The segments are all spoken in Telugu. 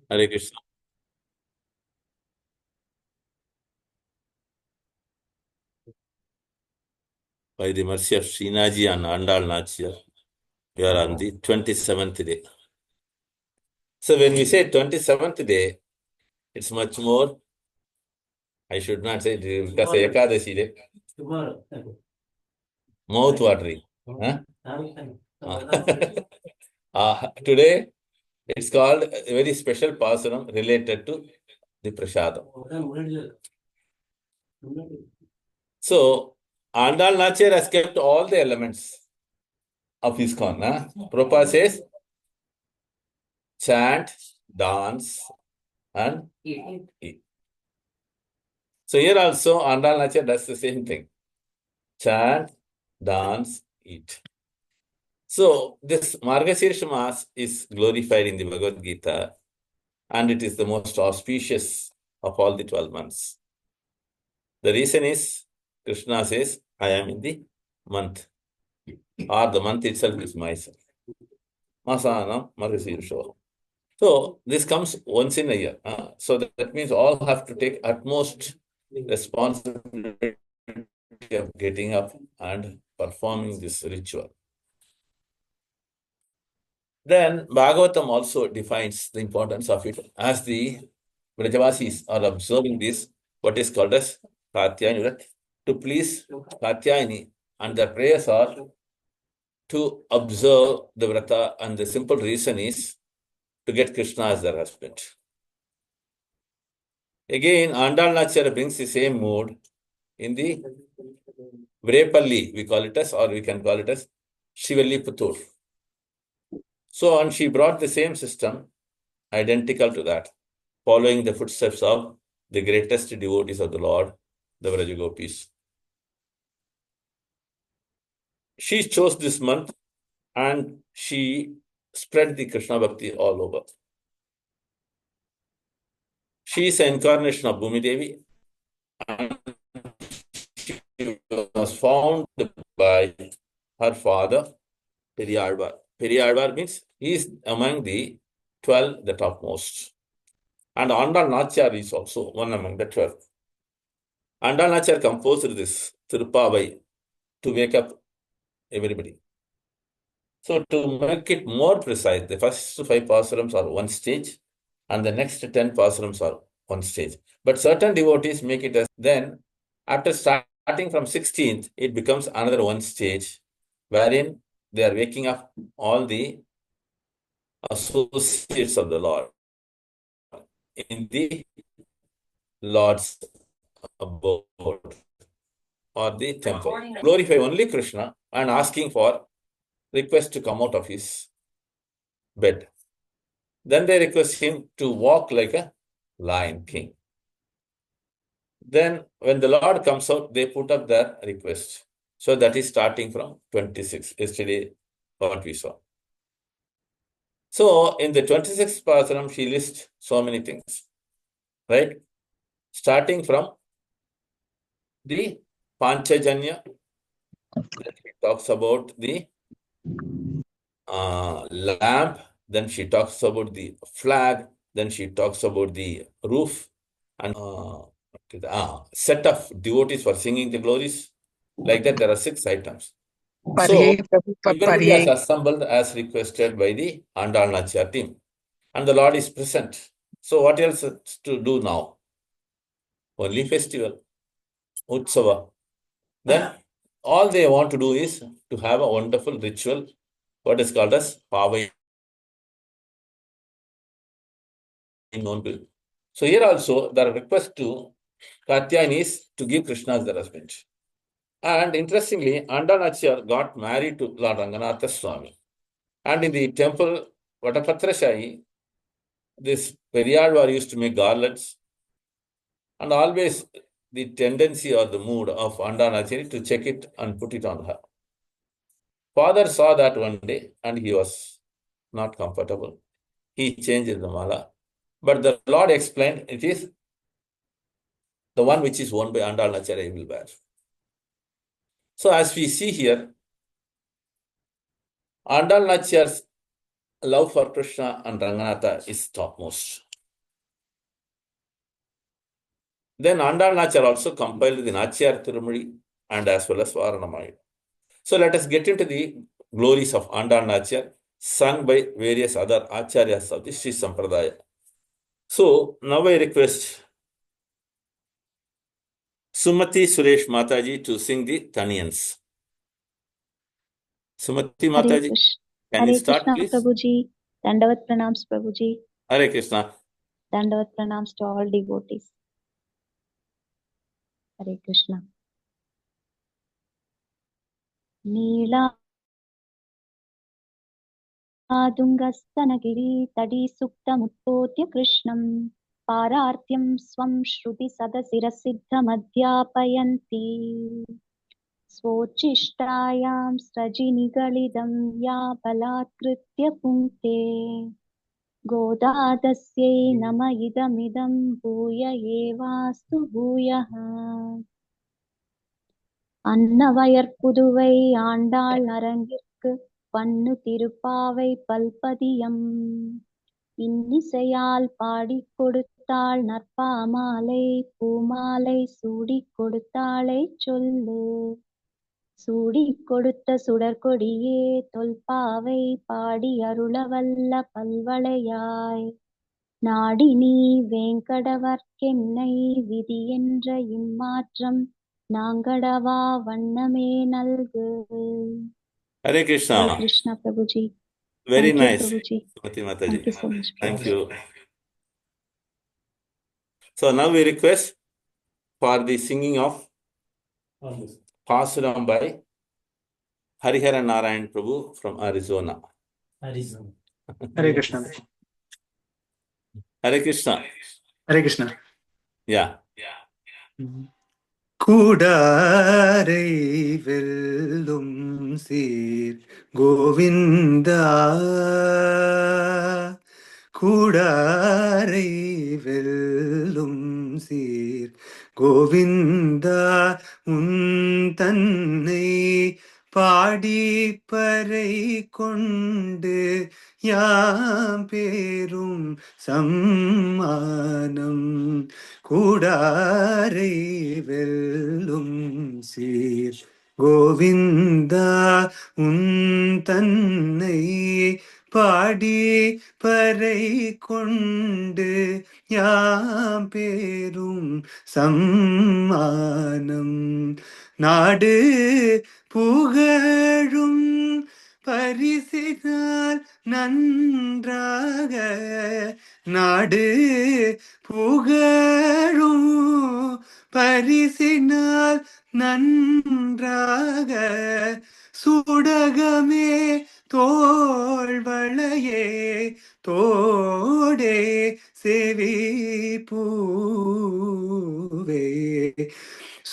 Hare Krishna. By the mercy of Srinaji and Andal Nachiyar, we are on the 27th day. So when we say 27th day, it's much more, I should not say it because Ekadashi day, mouth watering. Huh? Today, it's called a very special pasanam related to the prasadam. So, Andal Nachiyar has kept all the elements of ISKCON. Prabhupada says, chant, dance, and eat. So here also, Andal Nachiyar does the same thing. Chant, dance, eat. So this Margashirsha Mas is glorified in the Bhagavad Gita, and it is the most auspicious of all the 12 months. The reason is, Krishna says, I am in the month, or the month itself is myself. Masanam Margashirsha. So this comes once in a year. So that means all have to take utmost responsibility of getting up and performing this ritual. Then Bhagavatam also defines the importance of it as the Vrajavasis are observing this, what is called as Katyayani Vrat, to please Katyayani, and their prayers are to observe the Vrata, and the simple reason is to get Krishna as their husband. Again, Andal Nachiyar brings the same mood in the Vrepalli, we call it as, or we can call it as Shivalli Puttur. So, and she brought the same system, identical to that, following the footsteps of the greatest devotees of the Lord, the Vrajagopis. She chose this month and she spread the Krishna Bhakti all over. She is an incarnation of Bhumi Devi, and she was found by her father, Periyalvar. Periyalvar means he is among the 12, the topmost. And Andal Nachiyar is also one among the 12. Andal Nachiyar composed this Tirupavai to wake up everybody. So to make it more precise, the first 5 pasarams are one stage, and the next 10 pasarams are one stage. But certain devotees make it as then, after starting from 16th, it becomes another one stage, wherein they are waking up all the associates of the Lord in the Lord's abode or the temple. Glorify only Krishna and asking for request to come out of his bed. Then they request him to walk like a lion king. Then when the Lord comes out, they put up their request. So that is starting from 26, yesterday what we saw. So in the 26th pasaram, she lists so many things, right? Starting from the Panchajanya, she talks about the lamp, then she talks about the flag, then she talks about the roof, and set of devotees for singing the glories. Like that, there are 6 items. So everybody has assembled as requested by the Andal Nachiyar team, and the Lord is present. So what else to do now? Only festival, Utsava. Then all they want to do is to have a wonderful ritual, what is called as Pavai. So here also the request to Katyayani is to give Krishna as their husband. And interestingly, Andal Nachiyar got married to Lord Ranganatha Swami. And in the temple, Vatapatrashahi, this Periyalvar used to make garlands. And always the tendency or the mood of Andal Nachiyar to check it and put it on her. Father saw that one day and he was not comfortable. He changed the mala. But the Lord explained it is the one which is worn by Andal Nachiyar I will wear. So as we see here, Andal Nachiyar's love for Krishna and Ranganatha is topmost. Then Andal Nachar also compiled the Nachiyar Tirumozhi and as well as Varanamaya. So let us get into the glories of Andal Nachiyar, sung by various other Acharyas of the Sri Sampradaya. So now I request Sumati Suresh Mataji to sing the Taniyans. Sumati Mataji, can you Hare start, Krishna please? Prabhuji, Dandavat Pranams Prabhuji, Hare Krishna. Dandavat Pranams to all devotees. Hare Krishna. Neela Dungastanagiri Tadi Sukta Muttotya Krishnam Parartyam Swam Shruti Sadasira Siddha Madhyapayanti Svochishtaayam Srajinigalidam Ya Balatkritya Punkte Godadasye Nama Idamidam Bhuya Evastu Bhuyaha அன்னவயற்புதுவை Andal அரங்கிற்கு பன்னு திருப்பாவை பல்பதியம் இன்னிசையால் பாடிக் கொடுத்தாள் நற்பாமாலை பூமாலை சூடிக் கொடுத்தாளை சொல்லு சூடிக் கொடுத்த சுடற்கொடியே தொல்பாவை பாடி அருளவல்ல பல்வளையாய் நாடி நீ வேங்கடவர்க்கென்னை விதி என்ற இம்மாற்றம் நாங்கடவா வண்ணமே நல்கு. Hare Krishna. Hare Krishna Prabhuji. Very Thank you, nice, Prabhuji. Sumati Mataji. Thank you so much. Thank Prabhuji. you. So now we request for the singing of Pasuram by Harihara Narayan Prabhu from Arizona. Hare Krishna. Hare Krishna. Hare Krishna. Yeah. கூடாரை வெல்லும் சீர் கோவிந்தா கூடாரை வெல்லும் சீர் கோவிந்தா உன் தன்னை பாடிப்பறை கொண்டு யாம் பேரும் சம்மானம் கூடாரை வெல்லும் சீர் கோவிந்தா உன் தன்னை பாடி பறை கொண்டு யாம் பேரும் சம்மானம் நாடு புகழும் பரிசினால் நன்றாக நாடு புகழும் பரிசினால் நன்றாக சுடகமே தோள்வளையே தோடே செவி பூவே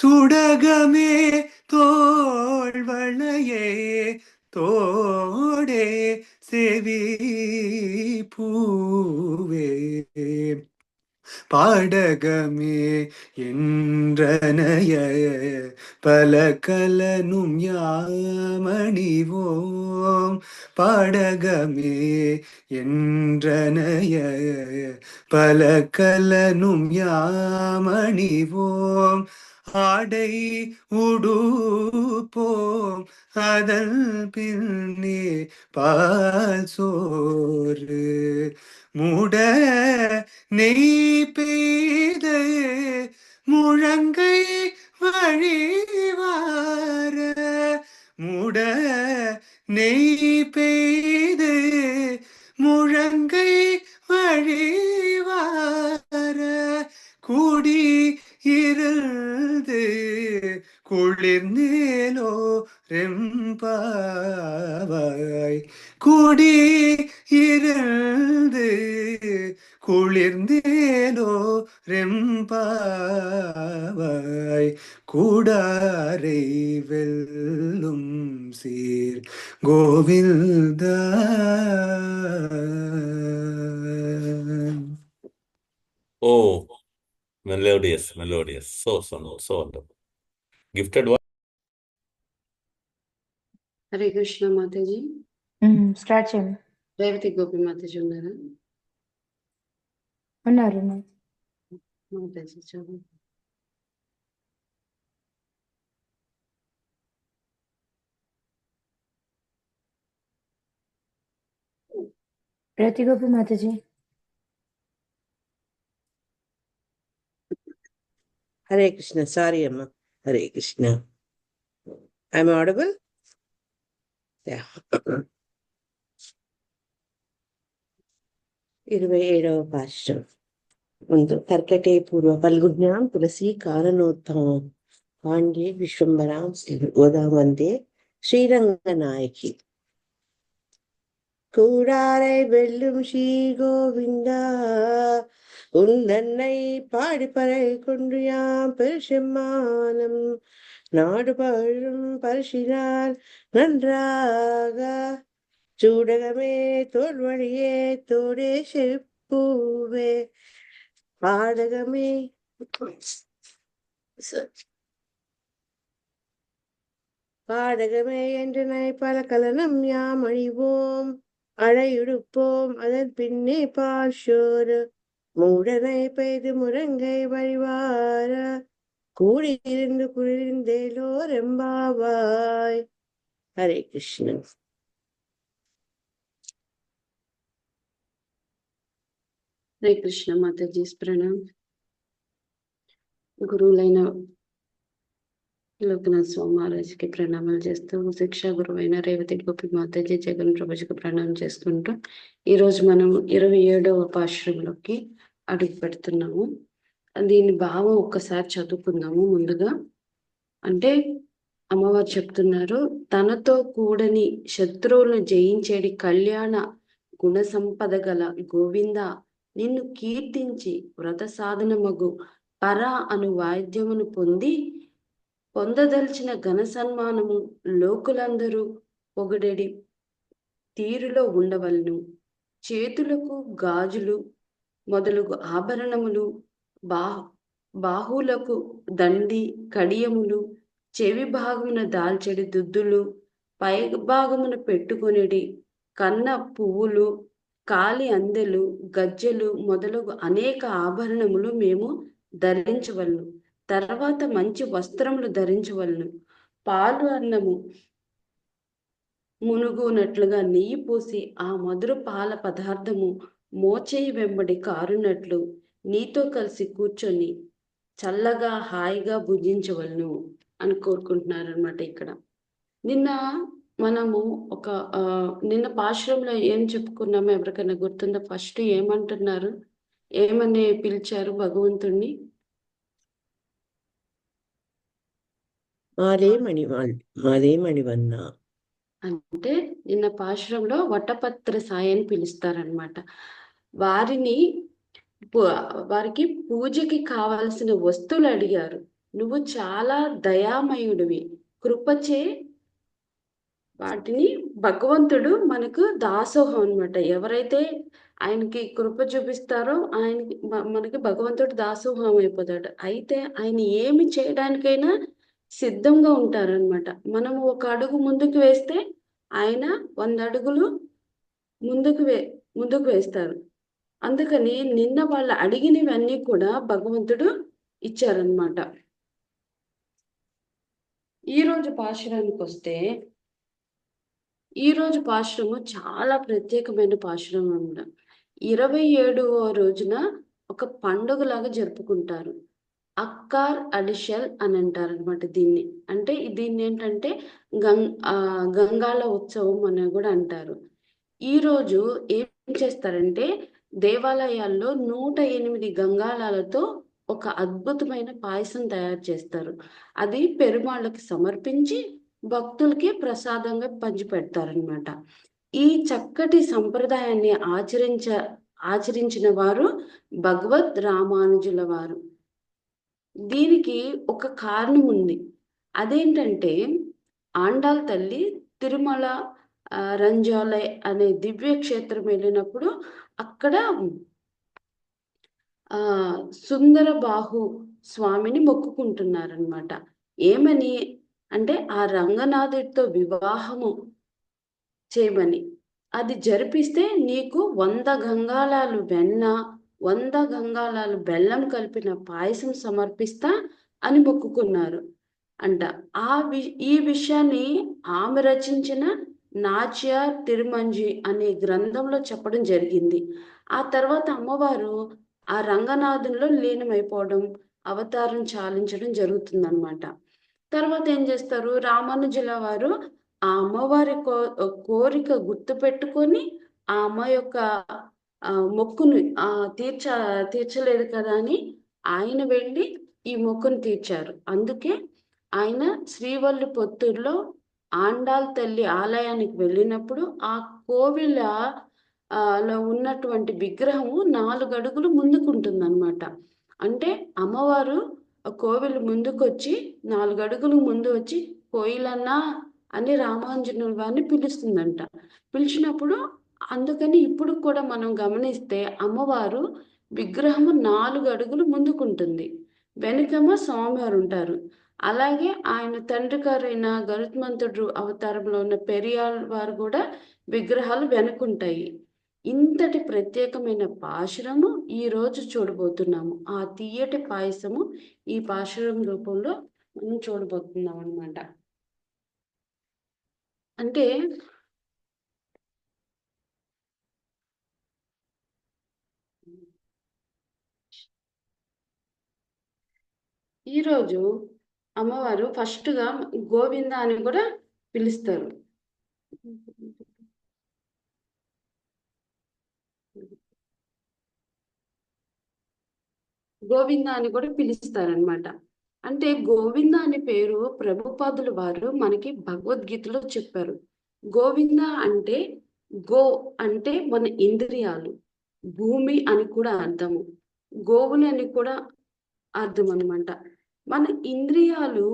சுடகமே தோள்வளையே தோடே செவி பூவே பாடகமே என்றனைய பல கலனும் யாமணிவோம் பாடகமே என்றனைய பல கலனும் யாமணிவோம் ஆடை உடுப்போம் அதன் பின்னே பால் சோறு மூட நெய் பெய்து முழங்கை வழிவார மூட நெய் பெய்து முழங்கை வழிவார கூடி இருந்து குளிர்ந்தேலோ ரெம்பாவாய் கூடி இருந்து குளிர்ந்தேலோ ரெம்பாவாய் கூடாரை வெல்லும் சீர் Govinda. Oh, melodious, melodious. So wonderful. Gifted one. Hare Krishna Mataji. Stretch him. Revathi గోపిమాతజీ ఉన్నారా? ఉన్నారు. మాతాజీ చదువు. రేవతి గోపి మాతాజీ. హరే కృష్ణ. సారీ అమ్మా. హరే కృష్ణ. I'm audible? 27వ పాశ్రం. ముందు కర్కటే పూర్వ ఫల్గుణ్యాం తులసి కారణోత్తమం పాండ్యే విశ్వంబరాం గోదావందే శ్రీరంగనాయకి. கூடாரை வெல்லும் ஸ்ரீ கோவிந்தா உன்னன்னை பாடிப்பறை கொண்டு யாம் பெருசெம்மானம் நாடு பழும் பரிசினால் நன்றாக சூடகமே தோல்வழியே தோடே செப்பூவே பாடகமே பாடகமே என்றனை பல கலனம் யாம் அழிவோம் அழையுடுப்போம் அதன் பின்னே பாஷோர் மூடனை பெய்து முருங்கை வழிவார கூடியிருந்து குளிர்ந்தேலோர் எம்பாவாய். హరే కృష్ణ. హరే కృష్ణ మాతాజీ ప్రణామ్. గురువులైన లోకనాథ్ స్వామి మహారాజ్కి ప్రణామాలు చేస్తూ, శిక్షా గురువైన రేవతి గోపి మాతాజీ జగన్ ప్రభుజీకి ప్రణామం చేసుకుంటూ ఈరోజు మనం 27వ పాశ్రంలోకి అడుగు పెడుతున్నాము. దీని భావం ఒక్కసారి చదువుకుందాము. ముందుగా అంటే అమ్మవారు చెప్తున్నారు, తనతో కూడని శత్రువులను జయించేడి కళ్యాణ గుణ సంపద గల గోవింద, నిన్ను కీర్తించి వ్రత సాధనమగు పర అను వాయిద్యమును పొందదలిచిన ఘన సన్మానము లోకులందరూ పొగడెడి తీరులో ఉండవలను. చేతులకు గాజులు మొదలగు ఆభరణములు, బాహువులకు దండి కడియములు, చెవి భాగమున దాల్చెడి దుద్దులు, పై భాగమున పెట్టుకొనిడి కన్న పువ్వులు, కాలి అందెలు, గజ్జెలు మొదలగు అనేక ఆభరణములు మేము ధరించవలను. తర్వాత మంచి వస్త్రములు ధరించవలను. పాలు అన్నము మునుగునట్లుగా నెయ్యి పోసి ఆ మధుర పాల పదార్థము మోచేయి వెంబడి కారునట్లు నీతో కలిసి కూర్చొని చల్లగా హాయిగా భుజించవలను అని కోరుకుంటున్నారనమాట. ఇక్కడ మనము నిన్న పాశ్రంలో ఏం చెప్పుకున్నామో ఎవరికైనా గుర్తుందా? ఫస్ట్ ఏమంటున్నారు, ఏమని పిలిచారు భగవంతుణ్ణి? మాదే మణివన్న అంటే నిన్న పాశ్రంలో వటపత్ర సాయని పిలుస్తారనమాట. వారికి పూజకి కావలసిన వస్తువులు అడిగారు. నువ్వు చాలా దయామయుడివి, కృపచే వాటిని భగవంతుడు మనకు దాసోహం అనమాట. ఎవరైతే ఆయనకి కృప చూపిస్తారో మనకి భగవంతుడు దాసోహం అయిపోతాడు. అయితే ఆయన ఏమి చేయడానికైనా సిద్ధంగా ఉంటారనమాట. మనము ఒక అడుగు ముందుకు వేస్తే ఆయన 100 అడుగులు ముందుకు వేస్తారు. అందుకని నిన్న వాళ్ళు అడిగినవన్నీ కూడా భగవంతుడు ఇచ్చారనమాట. ఈరోజు పాశురానికి వస్తే, ఈరోజు పాశురము చాలా ప్రత్యేకమైన పాశురం అన్నమాట. 27వ రోజున ఒక పండుగలాగా జరుపుకుంటారు. అక్కార్ అడిషల్ అని అంటారు అనమాట దీన్ని. అంటే దీన్ని ఏంటంటే గంగాల ఉత్సవం అని కూడా అంటారు. ఈరోజు ఏం చేస్తారంటే దేవాలయాల్లో 108 గంగాళాలతో ఒక అద్భుతమైన పాయసం తయారు చేస్తారు. అది పెరుమాళ్ళకి సమర్పించి భక్తులకి ప్రసాదంగా పంచిపెడతారనమాట. ఈ చక్కటి సంప్రదాయాన్ని ఆచరించిన వారు భగవద్ రామానుజుల వారు. దీనికి ఒక కారణం ఉంది. అదేంటంటే ఆండాల్ తల్లి తిరుమల రంజాలై అనే దివ్య క్షేత్రం వెళ్ళినప్పుడు అక్కడ సుందర బాహు స్వామిని మొక్కుకుంటున్నారనమాట. ఏమని అంటే ఆ రంగనాథుడితో వివాహము చేయమని. అది జరిపిస్తే నీకు 100 గంగాళాలు వెన్న 100 గంగాళాలు బెల్లం కలిపిన పాయసం సమర్పిస్తా అని మొక్కుకున్నారు అంట. ఈ విషయాన్ని ఆమె రచించిన నాచ్యార్ తిరుమంజి అనే గ్రంథంలో చెప్పడం జరిగింది. ఆ తర్వాత అమ్మవారు ఆ రంగనాథంలో లీనమైపోవడం, అవతారం చాలించడం జరుగుతుందన్నమాట. తర్వాత ఏం చేస్తారు, రామానుజుల వారు ఆ అమ్మవారి కోరిక గుర్తు పెట్టుకొని ఆ అమ్మ యొక్క మొక్కును తీర్చలేదు కదా అని ఆయన వెళ్ళి ఈ మొక్కును తీర్చారు. అందుకే ఆయన శ్రీవల్లి పొత్తూరులో ఆండాల్ తల్లి ఆలయానికి వెళ్ళినప్పుడు ఆ కోవిల లో ఉన్నటువంటి విగ్రహము 4 అడుగులు ముందుకుంటుంది అనమాట. అంటే అమ్మవారు కోవిలు ముందుకొచ్చి 4 అడుగులు ముందు వచ్చి కోయిలన్నా అని రామాంజనుల వారిని పిలుస్తుందంట. పిలిచినప్పుడు అందుకని ఇప్పుడు కూడా మనం గమనిస్తే అమ్మవారు విగ్రహము 4 అడుగులు ముందుకుంటుంది, వెనుకమ స్వామివారు ఉంటారు. అలాగే ఆయన తండ్రి గారైన గరుత్మంతుడు అవతారంలో ఉన్న పెరియాళ్ వారు కూడా విగ్రహాలు వెనుకుంటాయి. ఇంతటి ప్రత్యేకమైన పాశురము ఈ రోజు చూడబోతున్నాము. ఆ తీయటి పాయసము ఈ పాశురం రూపంలో మనం చూడబోతున్నాం అన్నమాట. అంటే ఈరోజు అమ్మవారు ఫస్ట్గా గోవింద అని కూడా పిలుస్తారు. గోవింద అని కూడా పిలుస్తారనమాట. అంటే గోవింద అనే పేరు ప్రభుపాదుల వారు మనకి భగవద్గీతలో చెప్పారు. గోవింద అంటే గో అంటే మన ఇంద్రియాలు, భూమి అని కూడా అర్థము, గోవులు అని కూడా అర్థం అనమాట. మన ఇంద్రియాలు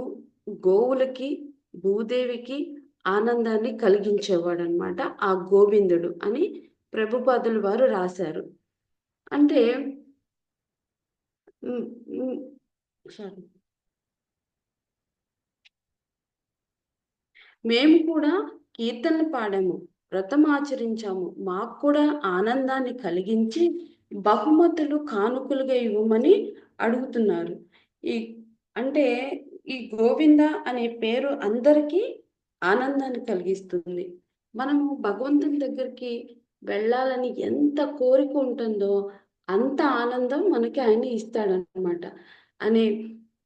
గోవులకి భూదేవికి ఆనందాన్ని కలిగించేవాడు అనమాట ఆ గోవిందుడు అని ప్రభుపాదుల వారు రాశారు. అంటే మేము కూడా కీర్తనలు పాడాము, వ్రతం ఆచరించాము, మాకు కూడా ఆనందాన్ని కలిగించి బహుమతులు కానుకలుగా ఇవ్వమని అడుగుతున్నారు. అంటే ఈ గోవింద అనే పేరు అందరికీ ఆనందాన్ని కలిగిస్తుంది. మనము భగవంతుని దగ్గరికి వెళ్ళాలని ఎంత కోరిక ఉంటుందో అంత ఆనందం మనకి ఆయన ఇస్తాడనమాట.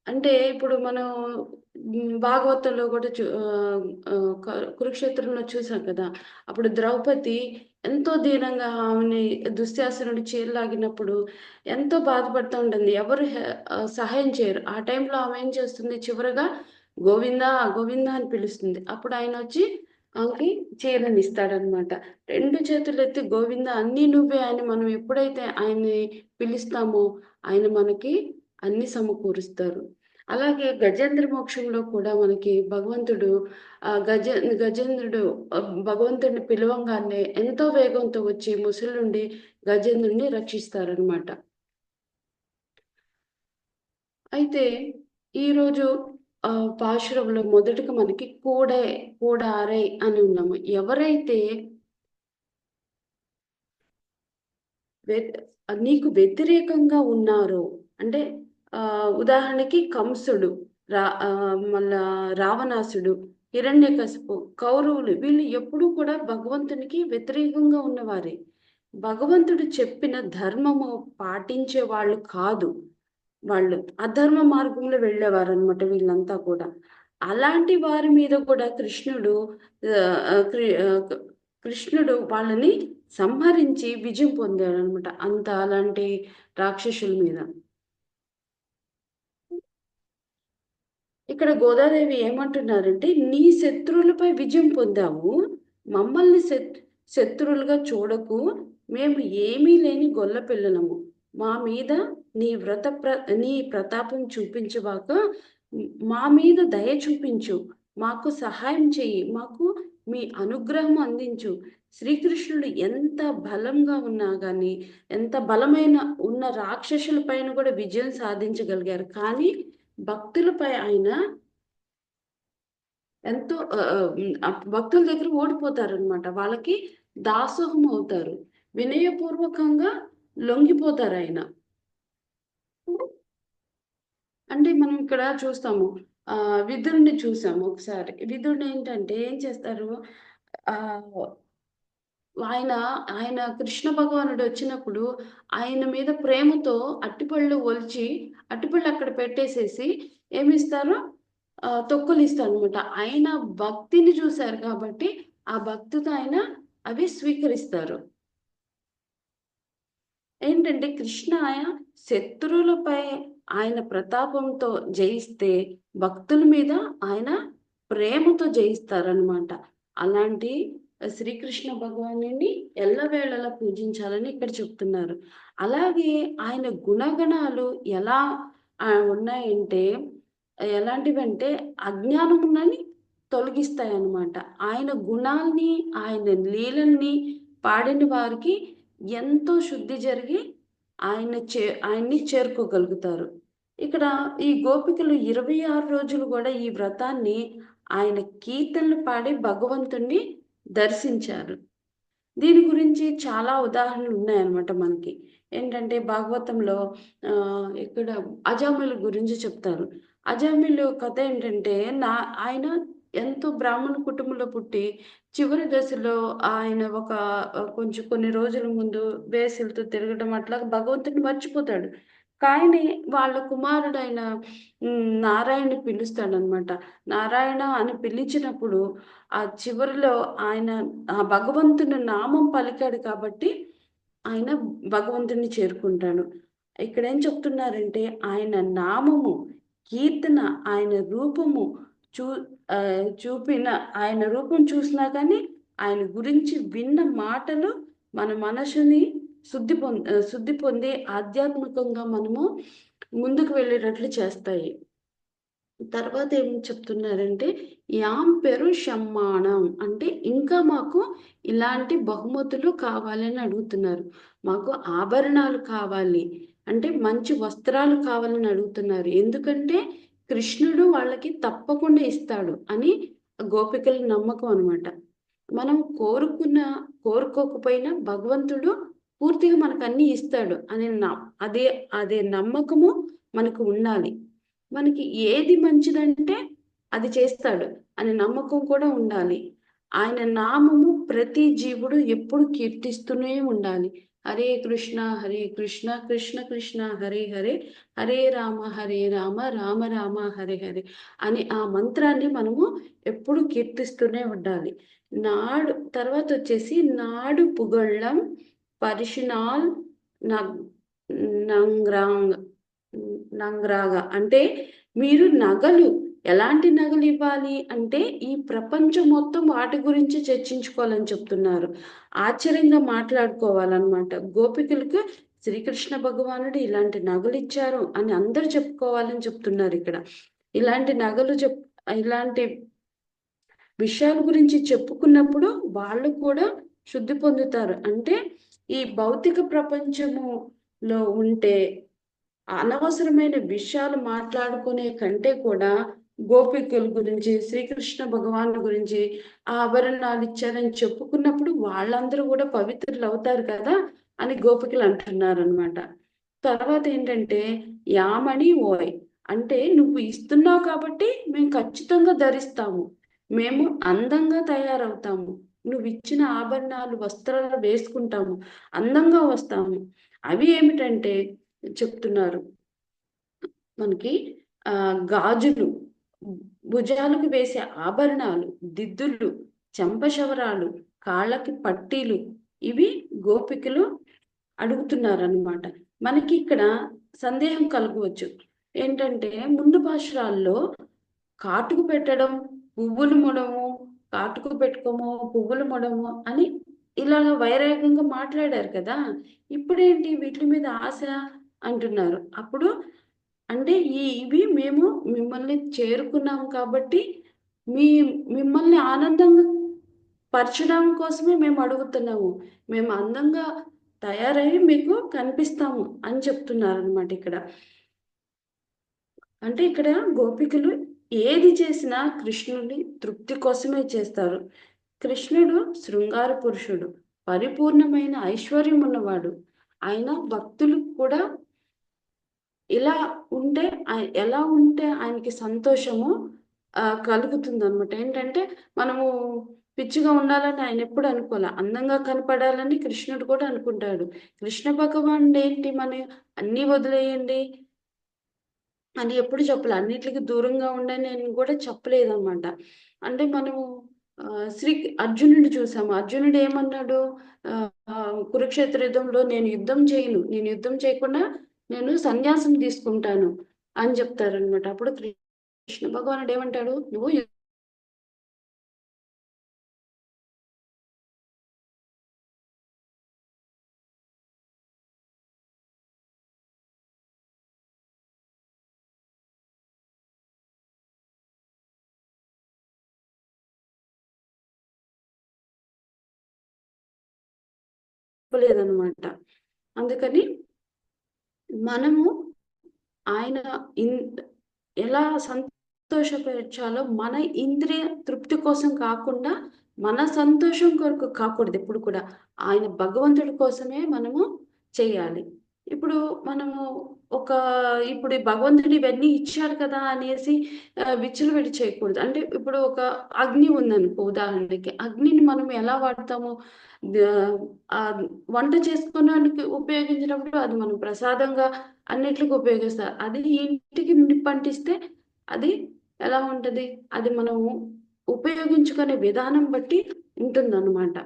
అంటే ఇప్పుడు మనం భాగవతంలో కూడా కురుక్షేత్రంలో చూసాం కదా. అప్పుడు ద్రౌపది ఎంతో దీనంగా ఆమెని దుశ్శాసనుడు చీరలాగినప్పుడు ఎంతో బాధపడుతూ ఉంటుంది, ఎవరు సహాయం చేయరు. ఆ టైంలో ఆమె ఏం చేస్తుంది, చివరగా గోవింద గోవింద అని పిలుస్తుంది. అప్పుడు ఆయన వచ్చి ఆమెకి చీరని ఇస్తాడనమాట. 2 చేతులు ఎత్తి గోవింద అన్నీ నువ్వే అని మనం ఎప్పుడైతే ఆయన్ని పిలుస్తామో ఆయన మనకి అన్ని సమకూరుస్తారు. అలాగే గజేంద్ర మోక్షంలో కూడా మనకి భగవంతుడు గజేంద్రుడు భగవంతుడిని పిలవంగానే ఎంతో వేగంతో వచ్చి ముసలుండి గజేంద్రుడిని రక్షిస్తారనమాట. అయితే ఈరోజు పాశురంలో మొదటగా మనకి కూడారై అని ఉన్నాము. ఎవరైతే నీకు వ్యతిరేకంగా ఉన్నారో, అంటే ఉదాహరణకి కంసుడు, మళ్ళా రావణాసుడు, హిరణ్యకశిపు, కౌరవులు, వీళ్ళు ఎప్పుడూ కూడా భగవంతునికి వ్యతిరేకంగా ఉన్నవారే. భగవంతుడు చెప్పిన ధర్మము పాటించే వాళ్ళు కాదు, వాళ్ళు అధర్మ మార్గంలో వెళ్ళేవారు అనమాట వీళ్ళంతా కూడా. అలాంటి వారి మీద కూడా కృష్ణుడు వాళ్ళని సంహరించి విజయం పొందాడు అనమాట. అలాంటి రాక్షసుల మీద. ఇక్కడ గోదాదేవి ఏమంటున్నారంటే, నీ శత్రువులపై విజయం పొందావు, మమ్మల్ని శత్రువులుగా చూడకు, మేము ఏమీ లేని గొల్ల పిల్లలము, మా మీద నీ ప్రతాపం చూపించవాక మా మీద దయ చూపించు, మాకు సహాయం చెయ్యి, మాకు మీ అనుగ్రహం అందించు. శ్రీకృష్ణుడు ఎంత బలంగా ఉన్నా కానీ, ఎంత బలమైన ఉన్న రాక్షసుల పైన కూడా విజయం సాధించగలిగారు. కానీ భక్తులపై ఆయన ఎంతో భక్తుల దగ్గర ఓడిపోతారనమాట. వాళ్ళకి దాసోహం అవుతారు, వినయపూర్వకంగా లొంగిపోతారు ఆయన. అంటే మనం ఇక్కడ చూస్తాము, విదురుని చూసాము ఒకసారి. విదురుని ఏంటంటే ఏం చేస్తారు, ఆ ఆయన ఆయన కృష్ణ భగవానుడు వచ్చినప్పుడు ఆయన మీద ప్రేమతో అట్టిపళ్ళు ఒలిచి అట్టిపళ్ళు అక్కడ పెట్టేసేసి ఏమిస్తారు, తొక్కులు ఇస్తారు అనమాట. ఆయన భక్తిని చూశారు కాబట్టి ఆ భక్తితో ఆయన అవి స్వీకరిస్తారు. ఏంటంటే కృష్ణ శత్రువులపై ఆయన ప్రతాపంతో జయిస్తే భక్తుల మీద ఆయన ప్రేమతో జయిస్తారనమాట. అలాంటి శ్రీకృష్ణ భగవానుని ఎల్లవేళలా పూజించాలని ఇక్కడ చెప్తున్నారు. అలాగే ఆయన గుణగణాలు ఎలా ఉన్నాయంటే, ఎలాంటివంటే అజ్ఞానమునని తొలగిస్తాయి అన్నమాట. ఆయన గుణాల్ని ఆయన లీలల్ని పాడిన వారికి ఎంతో శుద్ధి జరిగి ఆయన్ని చేరుకోగలుగుతారు. ఇక్కడ ఈ గోపికలు 26 రోజులు కూడా ఈ వ్రతాన్ని ఆయన కీర్తనలు పాడి భగవంతుణ్ణి దర్శించారు. దీని గురించి చాలా ఉదాహరణలు ఉన్నాయన్నమాట మనకి. ఏంటంటే భాగవతంలో ఇక్కడ అజామిలు గురించి చెప్తారు. అజామిలు కథ ఏంటంటే ఆయన ఎంతో బ్రాహ్మణ కుటుంబంలో పుట్టి చివరి దశలో ఆయన కొంచెం కొన్ని రోజుల ముందు వేసలతో తిరగడం అట్లా భగవంతుడిని మర్చిపోతాడు. కానీ వాళ్ళ కుమారుడైన నారాయణ పిలుస్తాడనమాట. నారాయణ అని పిలిచినప్పుడు ఆ చివరిలో ఆయన ఆ భగవంతుని నామం పలికాడు కాబట్టి ఆయన భగవంతుని చేరుకుంటాడు. ఇక్కడ ఏం చెప్తున్నారంటే ఆయన నామము, కీర్తన, ఆయన రూపము చూపిన ఆయన రూపం చూసినా కానీ ఆయన గురించి విన్న మాటలు మన మనసుని శుద్ధి పొంది ఆధ్యాత్మికంగా మనము ముందుకు వెళ్ళేటట్లు చేస్తాయి. తర్వాత ఏం చెప్తున్నారంటే యాం పెరు షమ్మాణం అంటే ఇంకా మాకు ఇలాంటి బహుమతులు కావాలని అడుగుతున్నారు. మాకు ఆభరణాలు కావాలి అంటే మంచి వస్త్రాలు కావాలని అడుగుతున్నారు. ఎందుకంటే కృష్ణుడు వాళ్ళకి తప్పకుండా ఇస్తాడు అని గోపికల నమ్మకం అనమాట. మనం కోరుకోకపోయినా భగవంతుడు పూర్తిగా మనకు అన్ని ఇస్తాడు అనే అదే నమ్మకము మనకు ఉండాలి. మనకి ఏది మంచిదంటే అది చేస్తాడు అనే నమ్మకం కూడా ఉండాలి. ఆయన నామము ప్రతి జీవుడు ఎప్పుడు కీర్తిస్తూనే ఉండాలి. హరే కృష్ణ కృష్ణ కృష్ణ హరే హరే, హరే రామ రామ రామ హరే హరే అని ఆ మంత్రాన్ని మనము ఎప్పుడు కీర్తిస్తూనే ఉండాలి. తర్వాత వచ్చేసి నాడు పుగళ్ళం పరిశునాల్ నంగ్రాగా అంటే మీరు నగలు ఎలాంటి నగలు ఇవ్వాలి అంటే ఈ ప్రపంచం మొత్తం వాటి గురించి చర్చించుకోవాలని చెప్తున్నారు. ఆశ్చర్యంగా మాట్లాడుకోవాలన్నమాట. గోపికలకు శ్రీకృష్ణ భగవానుడు ఇలాంటి నగలు ఇచ్చారు అని అందరూ చెప్పుకోవాలని చెప్తున్నారు. ఇక్కడ ఇలాంటి నగలు ఇలాంటి విషయాల గురించి చెప్పుకున్నప్పుడు వాళ్ళు కూడా శుద్ధి పొందుతారు. అంటే ఈ భౌతిక ప్రపంచములో ఉంటే అనవసరమైన విషయాలు మాట్లాడుకునే కంటే కూడా గోపికల గురించి శ్రీకృష్ణ భగవాన్ గురించి ఆభరణాలు ఇచ్చారని చెప్పుకున్నప్పుడు వాళ్ళందరూ కూడా పవిత్రులు అవుతారు కదా అని గోపికలు అంటున్నారు అనమాట. తర్వాత ఏంటంటే యామణి ఓయ్ అంటే నువ్వు ఇస్తున్నావు కాబట్టి మేము ఖచ్చితంగా ధరిస్తాము, మేము అందంగా తయారవుతాము, నువ్వు ఇచ్చిన ఆభరణాలు వస్త్రాలు వేసుకుంటాము, అందంగా వస్తాము. అవి ఏమిటంటే చెప్తున్నారు మనకి గాజులు, భుజాలకు వేసే ఆభరణాలు, దిద్దులు, చెంపశవరాలు, కాళ్ళకి పట్టీలు, ఇవి గోపికలు అడుగుతున్నారు అన్నమాట. మనకి ఇక్కడ సందేహం కలగవచ్చు. ఏంటంటే ముందు పాశురాల్లో కాటుకు పెట్టడం, పువ్వులు ముడము, కాటుకు పెట్టుకోము, పువ్వులు ముడము అని ఇలా వైరాగ్యంగా మాట్లాడారు కదా. ఇప్పుడేంటి వీటి మీద ఆశ అంటున్నారు. అప్పుడు అంటే ఇవి మేము మిమ్మల్ని చేరుకున్నాం కాబట్టి మిమ్మల్ని ఆనందంగా పరచడం కోసమే మేము అడుగుతున్నాము, మేము అందంగా తయారై మీకు కనిపిస్తాము అని చెప్తున్నారు అనమాట. ఇక్కడ అంటే ఇక్కడ గోపికలు ఏది చేసినా కృష్ణుడి తృప్తి కోసమే చేస్తారు. కృష్ణుడు శృంగార పురుషుడు, పరిపూర్ణమైన ఐశ్వర్యం ఉన్నవాడు. ఆయన భక్తులకు కూడా ఇలా ఉంటే ఎలా ఉంటే ఆయనకి సంతోషము కలుగుతుంది అనమాట. ఏంటంటే మనము పిచ్చిగా ఉండాలని ఆయన ఎప్పుడు అనుకోలే. అందంగా కనపడాలని కృష్ణుడు కూడా అనుకుంటాడు. కృష్ణ భగవానుడు ఏంటి, మన అన్నీ వదిలేయండి అని ఎప్పుడు చెప్పలే. అన్నిటికి దూరంగా ఉండని అని కూడా చెప్పలేదన్నమాట. అంటే మనము అర్జునుడు చూసాము. అర్జునుడు ఏమన్నాడు, కురుక్షేత్ర యుద్ధంలో నేను యుద్ధం చేయను, నేను యుద్ధం చేయకుండా నేను సన్యాసం తీసుకుంటాను అని చెప్తారనమాట. అప్పుడు కృష్ణ భగవానుడు ఏమంటాడు, నువ్వు లేదనమాట. అందుకని మనము ఆయన ఎలా సంతోషపరచాలో మన ఇంద్రియ తృప్తి కోసం కాకుండా, మన సంతోషం కొరకు కాకూడదు ఎప్పుడు కూడా. ఆయన భగవంతుడి కోసమే మనము చేయాలి. ఇప్పుడు మనము ఇప్పుడు భగవంతుడు ఇవన్నీ ఇచ్చాడు కదా అనేసి విచ్చలవిడి చేయకూడదు. అంటే ఇప్పుడు ఒక అగ్ని ఉందనుకో, ఉదాహరణకి అగ్నిని మనం ఎలా వాడతాము, వంట చేసుకోవడానికి ఉపయోగించినప్పుడు అది మనం ప్రసాదంగా అన్నిటికి ఉపయోగిస్తారు. అది ఇంటికి నిప్పంటిస్తే అది ఎలా ఉంటది, అది మనము ఉపయోగించుకునే విధానం బట్టి ఉంటుందన్నమాట.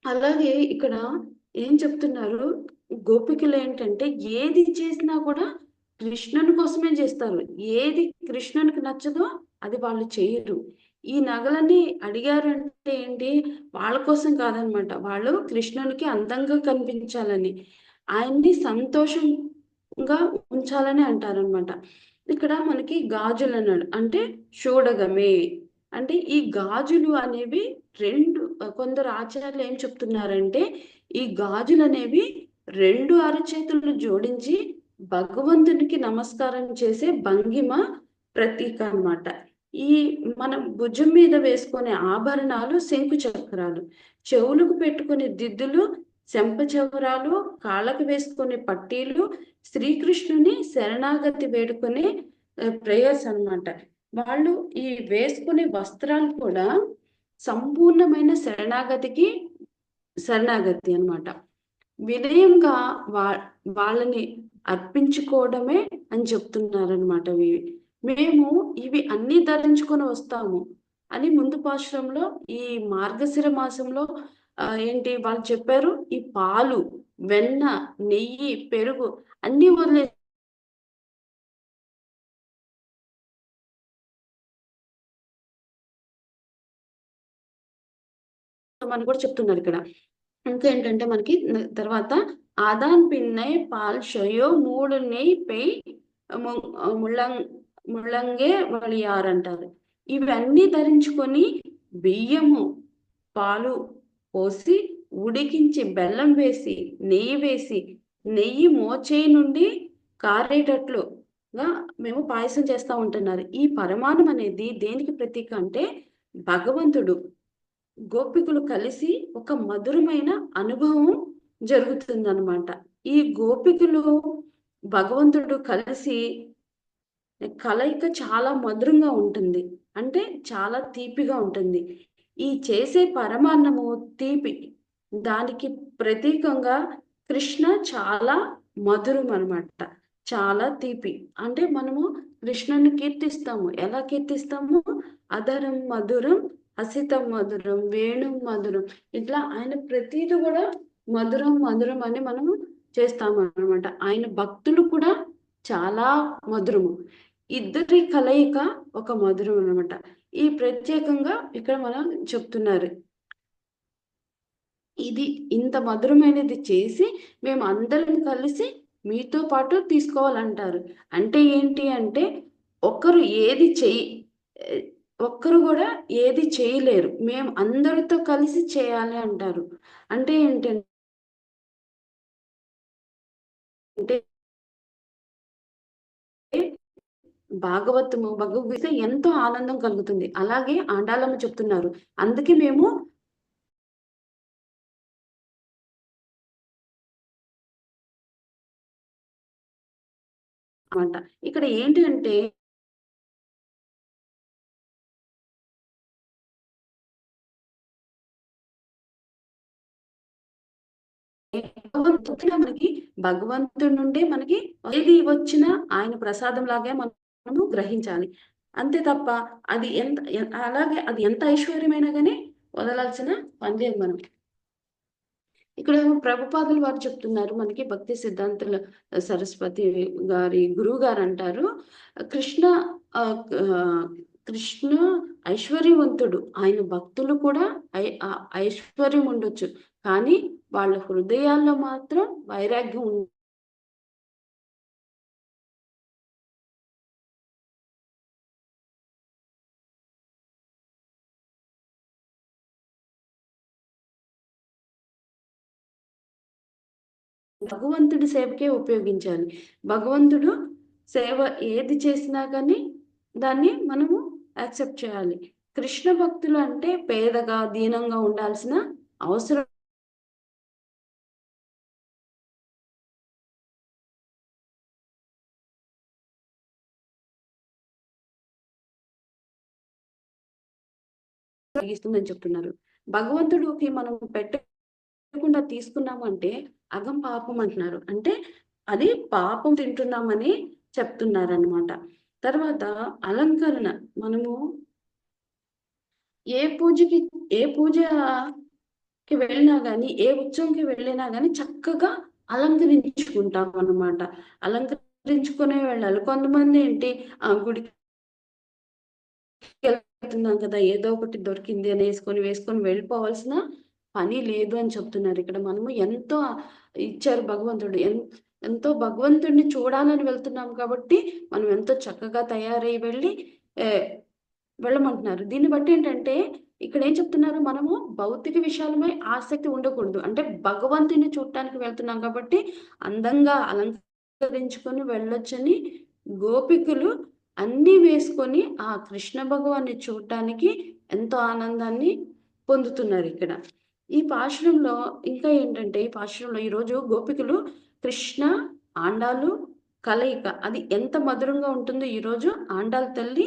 అలాగే ఇక్కడ ఏం చెప్తున్నారు, గోపికలు ఏంటంటే ఏది చేసినా కూడా కృష్ణుని కోసమే చేస్తారు. ఏది కృష్ణునికి నచ్చదో అది వాళ్ళు చేయరు. ఈ నగలని అడిగారు అంటే ఏంటి, వాళ్ళ కోసం కాదనమాట, వాళ్ళు కృష్ణునికి అందంగా కనిపించాలని, ఆయన్ని సంతోషంగా ఉంచాలని అంటారనమాట. ఇక్కడ మనకి గాజులు అన్నాడు అంటే షోడగమే, అంటే ఈ గాజులు అనేవి కొందరు ఆచార్యులు ఏం చెప్తున్నారంటే, ఈ గాజులు అనేవి 2 అరచేతులు జోడించి భగవంతునికి నమస్కారం చేసే భంగిమ ప్రతీక అన్నమాట. ఈ మనం భుజం మీద వేసుకునే ఆభరణాలు శంకు చక్రాలు, చెవులకు పెట్టుకునే దిద్దులు చెంపచౌరాలు, కాళ్ళకు వేసుకునే పట్టీలు శ్రీకృష్ణుని శరణాగతి వేడుకునే ప్రేయర్స్ అన్నమాట. వాళ్ళు ఈ వేసుకునే వస్త్రాలు కూడా సంపూర్ణమైన శరణాగతి అన్నమాట. వినయంగా వాళ్ళని అర్పించుకోవడమే అని చెప్తున్నారనమాట. మేము ఇవి అన్ని ధరించుకొని వస్తాము అని ముందు పాశ్రంలో ఈ మార్గశిర మాసంలో ఏంటి వాళ్ళు చెప్పారు, ఈ పాలు, వెన్న, నెయ్యి, పెరుగు అన్ని వదిలే అని కూడా చెప్తున్నారు ఇక్కడ. ఇంకా ఏంటంటే మనకి తర్వాత ఆదాన్ పిన్నై పాల్ షయో 3 నెయ్యి పెయి ముళ్ళంగే వళియార్ అంటారు. ఇవన్నీ ధరించుకొని బియ్యము, పాలు పోసి ఉడికించి బెల్లం వేసి నెయ్యి వేసి, నెయ్యి మోచేయి నుండి కారేటట్లుగా మేము పాయసం చేస్తూ ఉంటున్నారు. ఈ పరమాణం అనేది దేనికి ప్రతీక అంటే, భగవంతుడు గోపికలు కలిసి ఒక మధురమైన అనుభవం జరుగుతుందన్నమాట. ఈ గోపికలు భగవంతుడు కలిసి కలయిక చాలా మధురంగా ఉంటుంది, అంటే చాలా తీపిగా ఉంటుంది. ఈ చేసే పరమాన్నము తీపి, దానికి ప్రతీకంగా కృష్ణ చాలా మధురం అనమాట, చాలా తీపి. అంటే మనము కృష్ణుని కీర్తిస్తాము, ఎలా కీర్తిస్తాము, అధరం మధురం, అసితం మధురం, వేణు మధురం, ఇట్లా ఆయన ప్రతిది కూడా మధురం మధురం అని మనము చేస్తాము అనమాట. ఆయన భక్తులు కూడా చాలా మధురము, ఇద్దరి కలయిక ఒక మధురం అనమాట. ఈ ప్రత్యేకంగా ఇక్కడ మనం చెప్తున్నారు, ఇది ఇంత మధురమైనది చేసి మేము అందరం కలిసి మీతో పాటు తీసుకోవాలంటారు. అంటే ఏంటి అంటే, ఒక్కరు కూడా ఏది చేయలేరు, మేము అందరితో కలిసి చేయాలి అంటారు. అంటే ఏంటంటే భాగవతము భగవద్గీత ఎంతో ఆనందం కలుగుతుంది. అలాగే ఆండాళమ్మ చెప్తున్నారు, అందుకే మేము అన్నమాట. ఇక్కడ ఏంటి అంటే మనకి భగవంతుడి నుండి మనకి ఏది వచ్చినా ఆయన ప్రసాదం లాగే మనము గ్రహించాలి. అంతే తప్ప అది అలాగే అది ఎంత ఐశ్వర్యమైనా కానీ వదలాల్సిన పని లేదు మనం. ఇక్కడ ప్రభుపాదులు వారు చెప్తున్నారు, మనకి భక్తి సిద్ధాంతుల సరస్వతి గారి గురువు గారు అంటారు, కృష్ణ ఐశ్వర్యవంతుడు. ఆయన భక్తులు కూడా ఐశ్వర్యం ఉండొచ్చు, కానీ వాళ్ళ హృదయాల్లో మాత్రం వైరాగ్యం భగవంతుడి సేవకే ఉపయోగించాలి. భగవంతుడు సేవ ఏది చేసినా కానీ దాన్ని మనము యాక్సెప్ట్ చేయాలి. కృష్ణ భక్తులు అంటే పేదగా దీనంగా ఉండాల్సిన అవసరం కలిగిస్తుందని చెప్తున్నారు. భగవంతుడికి మనం పెట్టకుండా తీసుకున్నామంటే అగం పాపం అంటున్నారు. అంటే అది పాపం తింటున్నామని చెప్తున్నారనమాట. తర్వాత అలంకరణ, మనము ఏ పూజకి వెళ్ళినా కానీ, ఏ ఉత్సవంకి వెళ్ళినా కానీ చక్కగా అలంకరించుకుంటాం అన్నమాట. అలంకరించుకునే వెళ్ళాలి. కొంతమంది ఏంటి, ఆ గుడికి వెళ్తున్నాం కదా, ఏదో ఒకటి దొరికింది అని వేసుకొని వెళ్ళిపోవాల్సిన పని లేదు అని చెప్తున్నారు. ఇక్కడ మనము ఎంతో ఇచ్చారు భగవంతుడు, ఎంతో భగవంతుడిని చూడాలని వెళ్తున్నాం కాబట్టి మనం ఎంతో చక్కగా తయారై వెళ్ళమంటున్నారు. దీన్ని బట్టి ఏంటంటే ఇక్కడ ఏం చెప్తున్నారు, మనము భౌతిక విషయాలపై ఆసక్తి ఉండకూడదు. అంటే భగవంతుని చూడటానికి వెళ్తున్నాం కాబట్టి అందంగా అలంకరించుకొని వెళ్ళొచ్చని గోపికులు అన్నీ వేసుకొని ఆ కృష్ణ భగవాన్ని చూడటానికి ఎంతో ఆనందాన్ని పొందుతున్నారు. ఇక్కడ ఈ పాశురంలో ఇంకా ఏంటంటే, ఈ పాశురంలో ఈరోజు గోపికలు కృష్ణ ఆండాలు కలయిక అది ఎంత మధురంగా ఉంటుందో. ఈరోజు ఆండాల తల్లి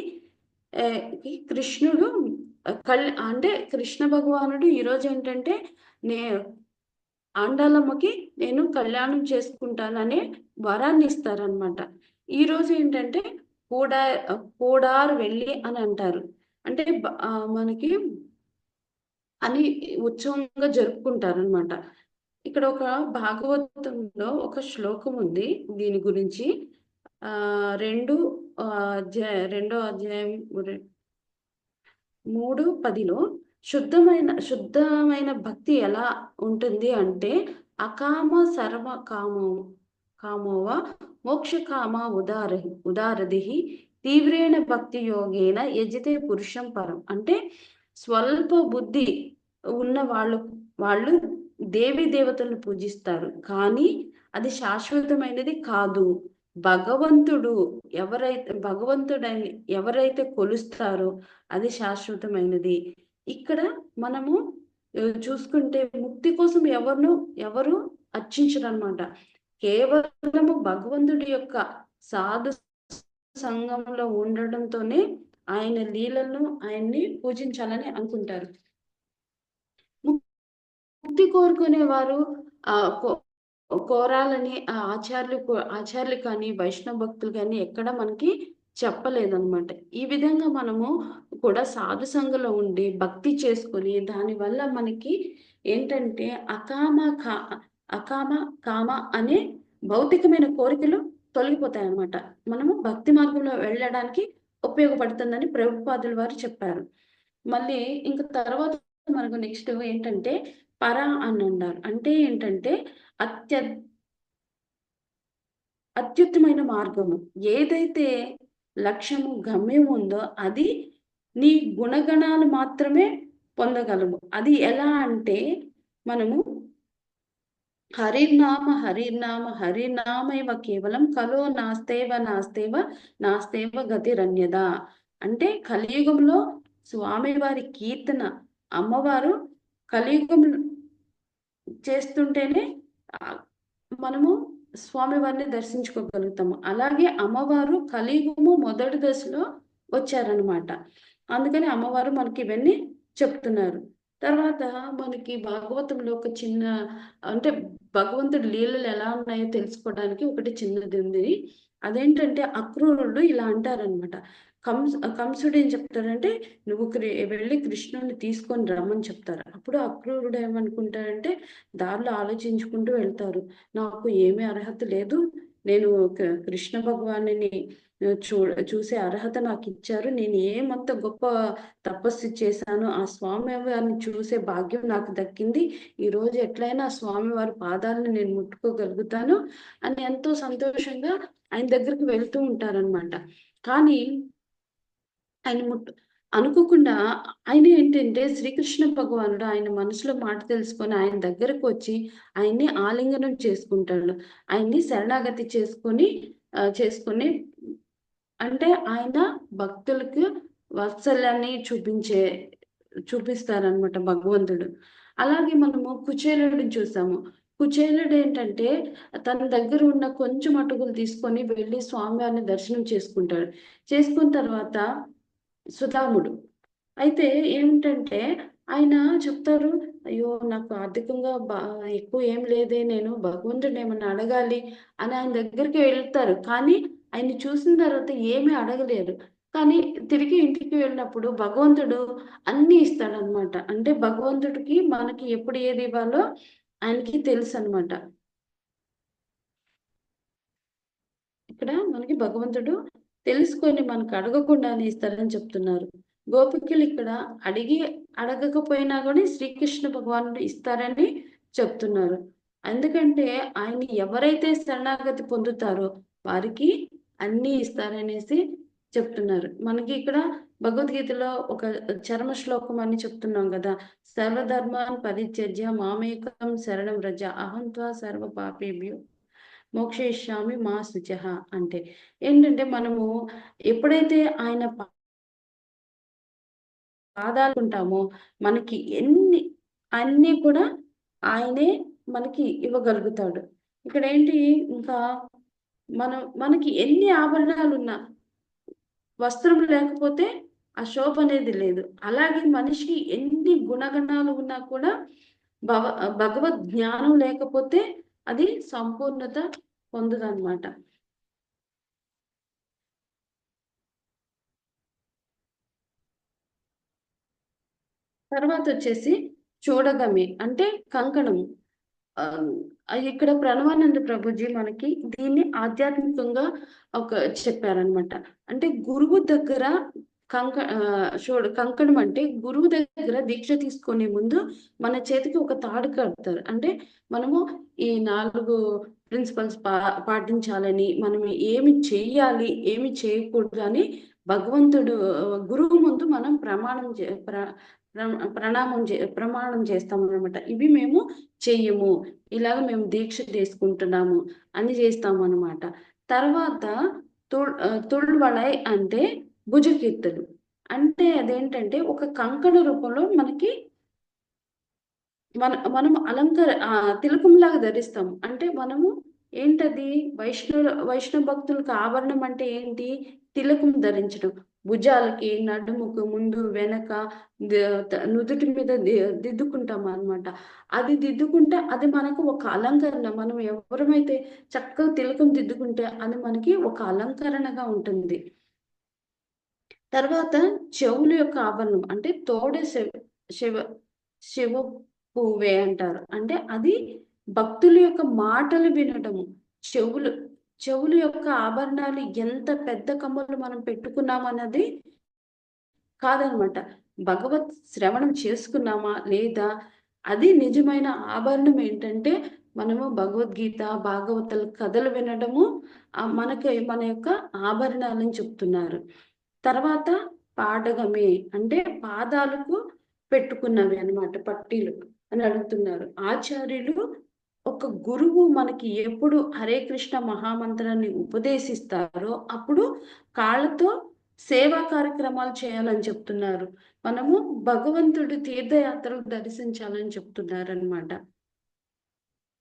కృష్ణుడు అంటే కృష్ణ భగవానుడు ఈరోజు ఏంటంటే ఆండాలమ్మకి నేను కళ్యాణం చేసుకుంటాననే వరాన్ని ఇస్తారనమాట. ఈరోజు ఏంటంటే కోడారు వెళ్ళి అని అంటారు. అంటే మనకి అని ఉత్సవంగా జరుపుకుంటారు అనమాట. ఇక్కడ ఒక భాగవతంలో ఒక శ్లోకం ఉంది దీని గురించి. 2వ అధ్యాయం 3:10లో శుద్ధమైన భక్తి ఎలా ఉంటుంది అంటే, అకామ సర్వ కామోవ మోక్షకామ ఉదారది తీవ్రేణ భక్తి యోగేన యజితే పురుషం పరం. అంటే స్వల్ప బుద్ధి ఉన్న వాళ్ళు దేవీ దేవతలను పూజిస్తారు, కానీ అది శాశ్వతమైనది కాదు. భగవంతుడని ఎవరైతే కొలుస్తారో అది శాశ్వతమైనది. ఇక్కడ మనము చూసుకుంటే ముక్తి కోసం ఎవరు అర్చించరు అనమాట. కేవలము భగవంతుడి యొక్క సాధు సంఘంలో ఉండడంతోనే ఆయన లీలలను ఆయన్ని పూజించాలని అనుకుంటారు. ముక్తి కోరుకునే వారు కోరాలని ఆచార్యులు కానీ వైష్ణవ భక్తులు కానీ ఎక్కడ మనకి చెప్పలేదన్నమాట. ఈ విధంగా మనము కూడా సాధు సంఘంలో ఉండి భక్తి చేసుకొని దానివల్ల మనకి ఏంటంటే కామ అనే భౌతికమైన కోరికలు తొలగిపోతాయి అన్నమాట. మనము భక్తి మార్గంలో వెళ్ళడానికి ఉపయోగపడుతుందని ప్రభుపాదుల వారు చెప్పారు. మళ్ళీ ఇంకా తర్వాత మనకు నెక్స్ట్ ఏంటంటే పర అని అన్నారు. అంటే ఏంటంటే అత్యుత్తమైన మార్గము, ఏదైతే లక్ష్యము గమ్యం ఉందో అది నీ గుణగణాలు మాత్రమే పొందగలము. అది ఎలా అంటే మనము హరిర్నామ హరిర్నామైవ కేవలం కలో నాస్తేవ గతిరన్యదా. అంటే కలియుగంలో స్వామివారి కీర్తన, అమ్మవారు కలియుగం చేస్తుంటేనే మనము స్వామివారిని దర్శించుకోగలుగుతాము. అలాగే అమ్మవారు కలియుగము మొదటి దశలో వచ్చారనమాట. అందుకని అమ్మవారు మనకి ఇవన్నీ చెప్తున్నారు. తర్వాత మనకి భాగవతంలో ఒక చిన్న, అంటే భగవంతుడి లీలలు ఎలా ఉన్నాయో తెలుసుకోవడానికి ఒకటి చిన్నది ఉంది. అదేంటంటే అక్రూరుడు ఇలా అంటారనమాట. కంసుడు ఏం చెప్తారంటే, నువ్వు వెళ్ళి కృష్ణుని తీసుకొని రమ్మని చెప్తారు. అప్పుడు అక్రూరుడు ఏమనుకుంటారంటే, దారిలో ఆలోచించుకుంటూ వెళ్తారు. నాకు ఏమీ అర్హత లేదు, నేను కృష్ణ భగవాన్ని చూసే అర్హత నాకు ఇచ్చారు, నేను ఏమంత గొప్ప తపస్సు చేశాను, ఆ స్వామి వారిని చూసే భాగ్యం నాకు దక్కింది, ఈ రోజు ఎట్లయినా ఆ స్వామి వారి పాదాలను నేను ముట్టుకోగలుగుతాను అని ఎంతో సంతోషంగా ఆయన దగ్గరికి వెళ్తూ ఉంటారనమాట. కానీ ఆయన అనుకోకుండా ఆయన ఏంటంటే శ్రీకృష్ణ భగవానుడు ఆయన మనసులో మాట తెలుసుకొని ఆయన దగ్గరకు వచ్చి ఆయన్ని ఆలింగనం చేసుకుంటాడు. ఆయన్ని శరణాగతి చేసుకొని అంటే ఆయన భక్తులకు వాత్సల్యాన్ని చూపిస్తారనమాట భగవంతుడు. అలాగే మనము కుచేలుడిని చూసాము. కుచేలుడు ఏంటంటే తన దగ్గర ఉన్న కొంచెం అటుకులు తీసుకొని వెళ్ళి స్వామివారిని దర్శనం చేసుకుంటాడు. చేసుకున్న తర్వాత సుధాముడు అయితే ఏమిటంటే ఆయన చెప్తారు, అయ్యో నాకు ఆర్థికంగా ఎక్కువ ఏం లేదే, నేను భగవంతుడిని ఏమన్నా అడగాలి అని ఆయన దగ్గరికి వెళ్తారు. కానీ ఆయన్ని చూసిన తర్వాత ఏమీ అడగలేరు. కానీ తిరిగి ఇంటికి వెళ్ళినప్పుడు భగవంతుడు అన్ని ఇస్తాడనమాట. అంటే భగవంతుడికి మనకి ఎప్పుడు ఏది ఇవ్వాలో ఆయనకి తెలుసు అనమాట. ఇక్కడ మనకి భగవంతుడు తెలుసుకొని మనకు అడగకుండానే ఇస్తారని చెప్తున్నారు. గోపికలు ఇక్కడ అడగకపోయినా కూడా శ్రీకృష్ణ భగవానుడు ఇస్తారని చెప్తున్నారు. ఎందుకంటే ఆయన ఎవరైతే శరణాగతి పొందుతారో వారికి అన్ని ఇస్తారనేసి చెప్తున్నారు. మనకి ఇక్కడ భగవద్గీతలో ఒక చరమ శ్లోకం అని చెప్తున్నాం కదా, సర్వధర్మాన్ పరిత్యజ్య మామేకం శరణం వ్రజ అహం త్వా సర్వ పాపేభ్యో మోక్షయిష్యామి మా శుచః. అంటే ఏంటంటే మనము ఎప్పుడైతే ఆయన పాదాలు ఉంటామో మనకి అన్ని కూడా ఆయనే మనకి ఇవ్వగలుగుతాడు. ఇక్కడ ఏంటి, ఇంకా మనకి ఎన్ని ఆభరణాలు ఉన్నా వస్త్రం లేకపోతే ఆ శోభ అనేది లేదు. అలాగే మనిషికి ఎన్ని గుణగణాలు ఉన్నా కూడా భగవద్ జ్ఞానం లేకపోతే అది సంపూర్ణత పొందదన్నమాట. తర్వాత వచ్చేసి చూడగమి అంటే కంకణము. ఇక్కడ ప్రణవానంద ప్రభుజీ మనకి దీన్ని ఆధ్యాత్మికంగా చెప్పారనమాట. అంటే గురువు దగ్గర కంకణం అంటే గురువు దగ్గర దీక్ష తీసుకునే ముందు మన చేతికి ఒక తాడు కడతారు. అంటే మనము ఈ 4 ప్రిన్సిపల్స్ పాటించాలని, మనం ఏమి చెయ్యాలి ఏమి చేయకూడదు అని భగవంతుడు గురువు ముందు మనం ప్రమాణం చేస్తాం అనమాట. ఇవి మేము చెయ్యము, ఇలాగ మేము దీక్ష తీసుకుంటున్నాము అని చేస్తాము అనమాట. తర్వాత తుళ్ళవళై అంటే భుజకీర్తులు. అంటే అదేంటంటే ఒక కంకణ రూపంలో మనకి మనం తిలకంలాగా ధరిస్తాము. అంటే మనము ఏంటది వైష్ణవ భక్తులకు ఆభరణం అంటే ఏంటి, తిలకం ధరించడం. భుజాలకి, నడుముకు, ముందు వెనక, నుదుటి మీద దిద్దుకుంటాం అనమాట. అది దిద్దుకుంటే అది మనకు ఒక అలంకరణ. మనం ఎవరమైతే చక్కగా తిలకం దిద్దుకుంటే అది మనకి ఒక అలంకరణగా ఉంటుంది. తర్వాత చెవుల యొక్క ఆభరణం అంటే తోడే శివ పువ్వే అంటారు. అంటే అది భక్తుల యొక్క మాటలు వినటము. చెవులు యొక్క ఆభరణాలు ఎంత పెద్ద కమ్మలు మనం పెట్టుకున్నామన్నది కాదనమాట, భగవత్ శ్రవణం చేసుకున్నామా లేదా అది నిజమైన ఆభరణం. ఏంటంటే మనము భగవద్గీత భాగవతాల కథలు వినడము మన యొక్క ఆభరణాలని చెప్తున్నారు. తర్వాత పాడగమే అంటే పాదాలకు పెట్టుకున్నవి అన్నమాట, పట్టీలు అని అడుగుతున్నారు. ఆచార్యులు ఒక గురువు మనకి ఎప్పుడు హరే కృష్ణ మహామంత్రాన్ని ఉపదేశిస్తారో అప్పుడు కాళ్ళతో సేవా కార్యక్రమాలు చేయాలని చెప్తున్నారు. మనము భగవంతుడి తీర్థయాత్రలు దర్శించాలని చెప్తున్నారు అనమాట.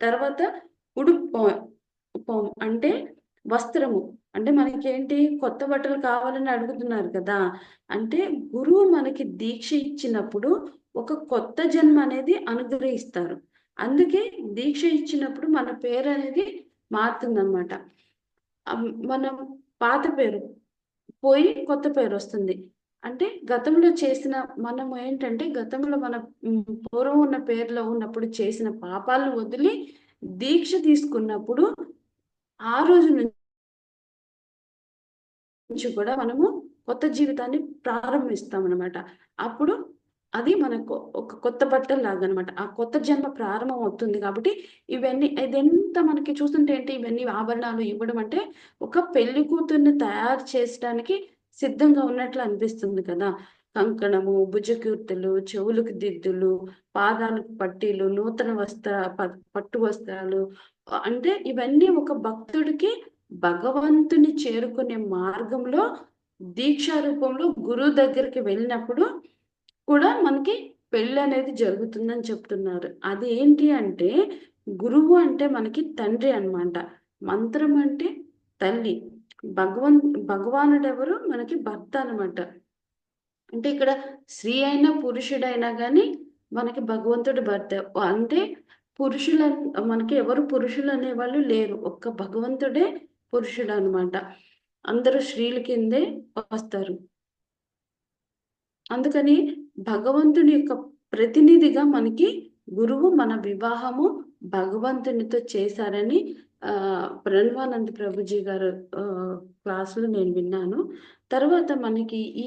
తర్వాత అంటే వస్త్రము, అంటే మనకేంటి కొత్త బట్టలు కావాలని అడుగుతున్నారు కదా. అంటే గురువు మనకి దీక్ష ఇచ్చినప్పుడు ఒక కొత్త జన్మ అనేది అనుగ్రహిస్తారు. అందుకే దీక్ష ఇచ్చినప్పుడు మన పేరు అనేది మారుతుందన్నమాట. మనం పాత పేరు పోయి కొత్త పేరు వస్తుంది. అంటే గతంలో చేసిన మనం ఏంటంటే గతంలో మన పూర్వం ఉన్న పేరులో ఉన్నప్పుడు చేసిన పాపాలను వదిలి దీక్ష తీసుకున్నప్పుడు ఆ రోజు నుంచి కూడా మనము కొత్త జీవితాన్ని ప్రారంభిస్తాం అనమాట. అప్పుడు అది మనకు ఒక కొత్త బట్టలు లాగా అనమాట. ఆ కొత్త జన్మ ప్రారంభం అవుతుంది. కాబట్టి ఇవన్నీ ఇదెంత మనకి చూస్తుంటే ఏంటి, ఇవన్నీ ఆభరణాలు ఇవ్వడం అంటే ఒక పెళ్లి కూతుర్ని తయారు చేయడానికి సిద్ధంగా ఉన్నట్లు అనిపిస్తుంది కదా. కంకణము, భుజకీర్తులు, చెవులకు దిద్దులు, పాదాలకు పట్టీలు, నూతన పట్టు వస్త్రాలు, అంటే ఇవన్నీ ఒక భక్తుడికి భగవంతుని చేరుకునే మార్గంలో దీక్షా రూపంలో గురువు దగ్గరికి వెళ్ళినప్పుడు కూడా మనకి పెళ్ళి అనేది జరుగుతుందని చెప్తున్నారు. అది ఏంటి అంటే గురువు అంటే మనకి తండ్రి అన్నమాట. మంత్రం అంటే తల్లి, భగవానుడు ఎవరు మనకి భర్త అన్నమాట. అంటే ఇక్కడ స్త్రీ అయినా పురుషుడైనా కానీ మనకి భగవంతుడి భర్త. అంటే పురుషుల మనకి ఎవరు పురుషులు అనేవాళ్ళు లేరు, ఒక్క భగవంతుడే పురుషుడు అనమాట. అందరూ స్త్రీల కిందే వస్తారు. అందుకని భగవంతుని యొక్క ప్రతినిధిగా మనకి గురువు మన వివాహము భగవంతునితో చేశారని ప్రణవానంద ప్రభుజీ గారు క్లాసులో నేను విన్నాను. తర్వాత మనకి ఈ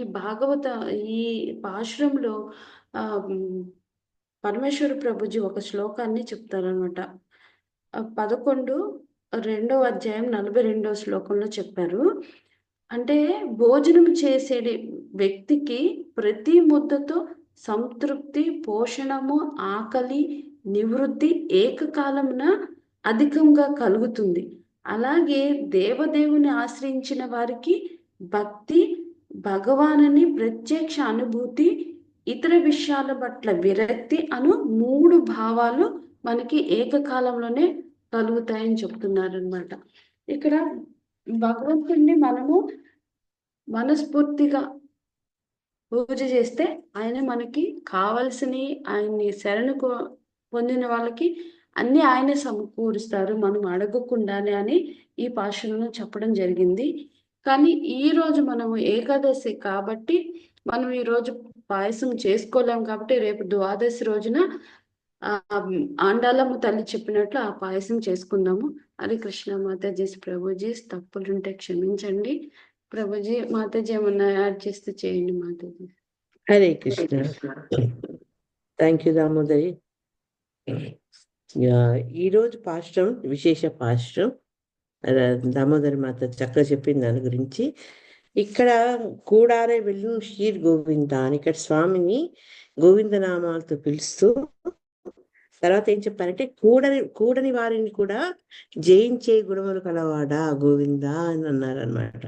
ఈ పాశ్రంలో పరమేశ్వర ప్రభుజీ ఒక శ్లోకాన్ని చెప్తారనమాట. 11:2 అధ్యాయం 42వ శ్లోకంలో చెప్పారు. అంటే భోజనం చేసే వ్యక్తికి ప్రతి ముద్దతో సంతృప్తి, పోషణము, ఆకలి, నివృత్తి ఏకకాలమున అధికంగా కలుగుతుంది. అలాగే దేవదేవుని ఆశ్రయించిన వారికి భక్తి, భగవానుని ప్రత్యక్ష అనుభూతి, ఇతర విషయాల పట్ల విరక్తి అను 3 భావాలు మనకి ఏకకాలంలోనే కలుగుతాయని చెప్తున్నారు అనమాట. ఇక్కడ భగవంతుణ్ణి మనము మనస్ఫూర్తిగా పూజ చేస్తే ఆయన మనకి కావలసినవి, ఆయన్ని శరణు పొందిన వాళ్ళకి అన్ని ఆయనే సమకూరుస్తారు మనం అడగకుండానే అని ఈ పాఠంలో చెప్పడం జరిగింది. కానీ ఈ రోజు మనము ఏకాదశి కాబట్టి మనం ఈ రోజు పాయసం చేసుకోలేము. కాబట్టి రేపు ద్వాదశి రోజున ఆండాలమ్మ తల్లి చెప్పినట్లు ఆ పాయసం చేసుకుందాము. హరే కృష్ణ మాతాజీ. ప్రభుజీ తప్పులుంటే క్షమించండి. ప్రభుజీ, మాతాజీ ఏమన్నా యాడ్ చేస్తే చేయండి మాతాజీ. హరే కృష్ణ. Thank you Damodari. ఈరోజు పాశ్రం విశేష పాశ్రం. దామోదరి మాత చక్కగా చెప్పింది దాని గురించి. ఇక్కడ కూడారే వెళ్ళు శ్రీ గోవింద అని ఇక్కడ స్వామిని గోవిందనామాలతో పిలుస్తూ తర్వాత ఏం చెప్పారంటే కూడని వారిని కూడా జయించే గుణములు కలవాడా గోవింద అని అన్నారనమాట.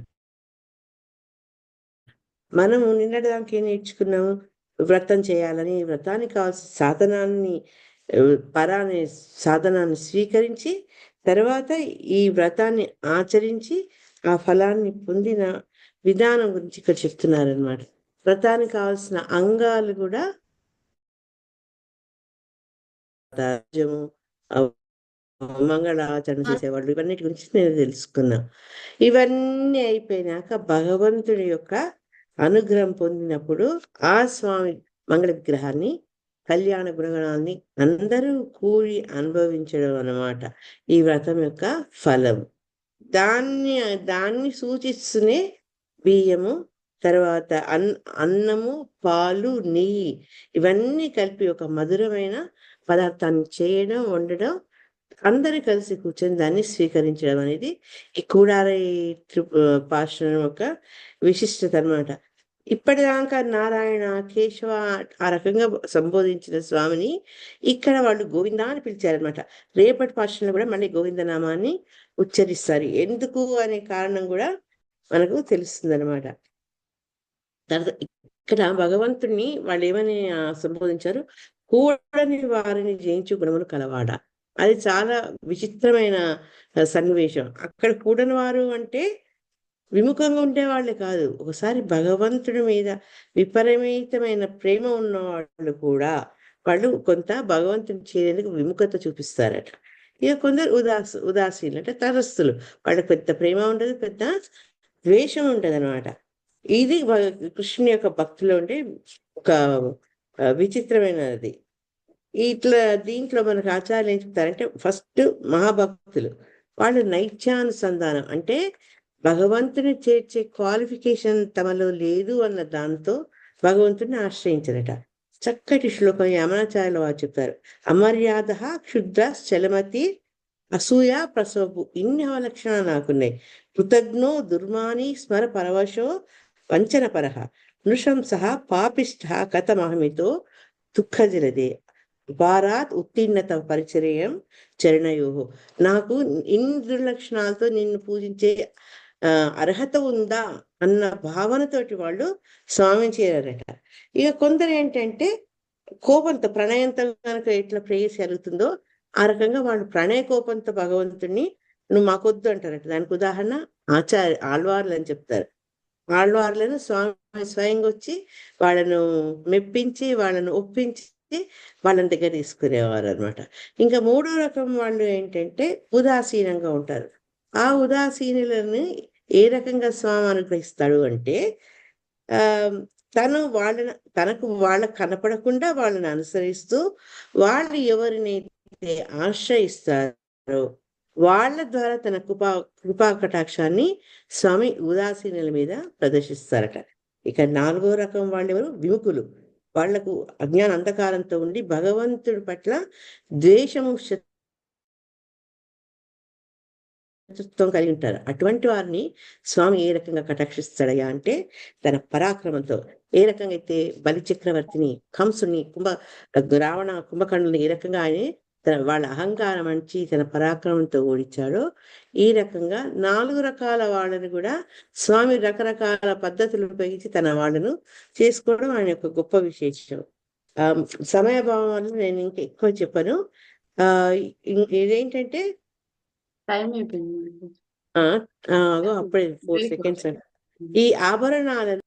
మనము నిన్నటిదానికి ఏం నేర్చుకున్నాము? వ్రతం చేయాలని, వ్రతానికి కావాల్సిన సాధనాన్ని స్వీకరించి తర్వాత ఈ వ్రతాన్ని ఆచరించి ఆ ఫలాన్ని పొందిన విధానం గురించి ఇక్కడ చెప్తున్నారనమాట. వ్రతానికి కావాల్సిన అంగాలు కూడా మంగళాచరణ చేసేవాళ్ళు, ఇవన్నిటి గురించి నేను తెలుసుకున్నా. ఇవన్నీ అయిపోయినాక భగవంతుడి యొక్క అనుగ్రహం పొందినప్పుడు ఆ స్వామి మంగళ విగ్రహాన్ని, కళ్యాణ గుణగణాన్ని అందరూ కూడి అనుభవించడం అన్నమాట ఈ వ్రతం యొక్క ఫలం. దాన్ని సూచిస్తూనే బియ్యము, తర్వాత అన్నము, పాలు, నెయ్యి ఇవన్నీ కలిపి ఒక మధురమైన పదార్థాన్ని చేయడం, వండడం, అందరూ కలిసి కూర్చొని దాన్ని స్వీకరించడం అనేది ఈ కూడారై పాశ్రం యొక్క విశిష్టత అనమాట. ఇప్పటిదాకా నారాయణ కేశవ ఆ రకంగా సంబోధించిన స్వామిని ఇక్కడ వాళ్ళు గోవింద అని పిలిచారనమాట. రేపటి పాఠంలో కూడా మళ్ళీ గోవిందనామాన్ని ఉచ్చరిస్తారు. ఎందుకు అనే కారణం కూడా మనకు తెలుస్తుంది అనమాట. తర్వాత ఇక్కడ భగవంతుణ్ణి వాళ్ళు ఏమని సంబోధించారు, కూడని వారిని జయించు గుణములు కలవాడ. అది చాలా విచిత్రమైన సన్నివేశం. అక్కడ కూడని వారు అంటే విముఖంగా ఉండేవాళ్ళే కాదు, ఒకసారి భగవంతుడి మీద విపరీతమైన ప్రేమ ఉన్న వాళ్ళు కూడా వాళ్ళు కొంత భగవంతుని చేరేందుకు విముఖత చూపిస్తారట. ఇక కొందరు ఉదాసీనులు అంటే తటస్థులు, వాళ్ళకి పెద్ద ప్రేమ ఉండదు, పెద్ద ద్వేషం ఉండదు అనమాట. ఇది కృష్ణుని యొక్క భక్తిలో ఉండే ఒక విచిత్రమైనది. ఇట్లా దీంట్లో మనకు ఆచార్యులు ఏం చెప్తారంటే, ఫస్ట్ మహాభక్తులు వాళ్ళు నైత్యానుసంధానం అంటే భగవంతుని చేర్చే క్వాలిఫికేషన్ తమలో లేదు అన్న దాంతో భగవంతుని ఆశ్రయించరట. చక్కటి శ్లోకం యమనాచార్యులు వారు చెప్తారు. అమర్యాద క్షుద్ర చలమతి అసూయ ప్రసవపు ఇన్ని అవలక్షణాలు నాకున్నాయి. కృతజ్ఞో దుర్మాని స్మర పరవశో వంచన పరహ నృశంస పాపిష్ట కథమహమితో దుఃఖజలదే వారాత్ ఉత్తీర్ణత పరిచర్యం చరణయోహో. నాకు ఇన్ని దుర్లక్షణాలతో నిన్ను పూజించే అర్హత ఉందా అన్న భావనతోటి వాళ్ళు స్వామిని చేరారట. ఇక కొందరు ఏంటంటే కోపంతో ప్రణయంతో కనుక ఎట్లా ప్రేయసి జరుగుతుందో ఆ రకంగా వాళ్ళు ప్రణయ కోపంతో భగవంతుడిని నువ్వు మాకొద్దు అంటారట. దానికి ఉదాహరణ ఆళ్వార్లు అని చెప్తారు. ఆళ్వార్లను స్వామి స్వయంగా వచ్చి వాళ్ళను మెప్పించి వాళ్ళను ఒప్పించి వాళ్ళని దగ్గర తీసుకునేవారు అనమాట. ఇంకా మూడో రకం వాళ్ళు ఏంటంటే ఉదాసీనంగా ఉంటారు. ఆ ఉదాసీనులను ఏ రకంగా స్వామి అనుగ్రహిస్తాడు అంటే తనకు వాళ్ళకు కనపడకుండా వాళ్ళని అనుసరిస్తూ వాళ్ళు ఎవరినైతే ఆశ్రయిస్తారో వాళ్ళ ద్వారా తన కృపా కటాక్షాన్ని స్వామి ఉదాసీనుల మీద ప్రదర్శిస్తారట. ఇక నాలుగో రకం వాళ్ళు ఎవరు? విముఖులు. వాళ్లకు అజ్ఞాన అంధకారంతో ఉండి భగవంతుడి పట్ల ద్వేషము శత్రుత్వం కలిగి ఉంటారు. అటువంటి వారిని స్వామి ఏ రకంగా కటాక్షిస్తాడయ్యా అంటే తన పరాక్రమంతో. ఏ రకంగా అయితే బలి చక్రవర్తిని, కంసుని, రావణ కుంభకర్ణుని ఏ రకంగా ఆయన వాళ్ళ అహంకారం అంచి తన పరాక్రమంతో ఓడించాడో ఈ రకంగా 4 రకాల వాళ్ళని కూడా స్వామి రకరకాల పద్ధతులు ఉపయోగించి తన వాళ్ళను చేసుకోవడం ఆయన యొక్క గొప్ప విశేషం. సమయభావం వల్ల నేను ఇంకా ఎక్కువ చెప్పను. ఇదేంటంటే టైం అయిపోయింది. అప్పుడే 4 seconds. ఈ ఆభరణాలను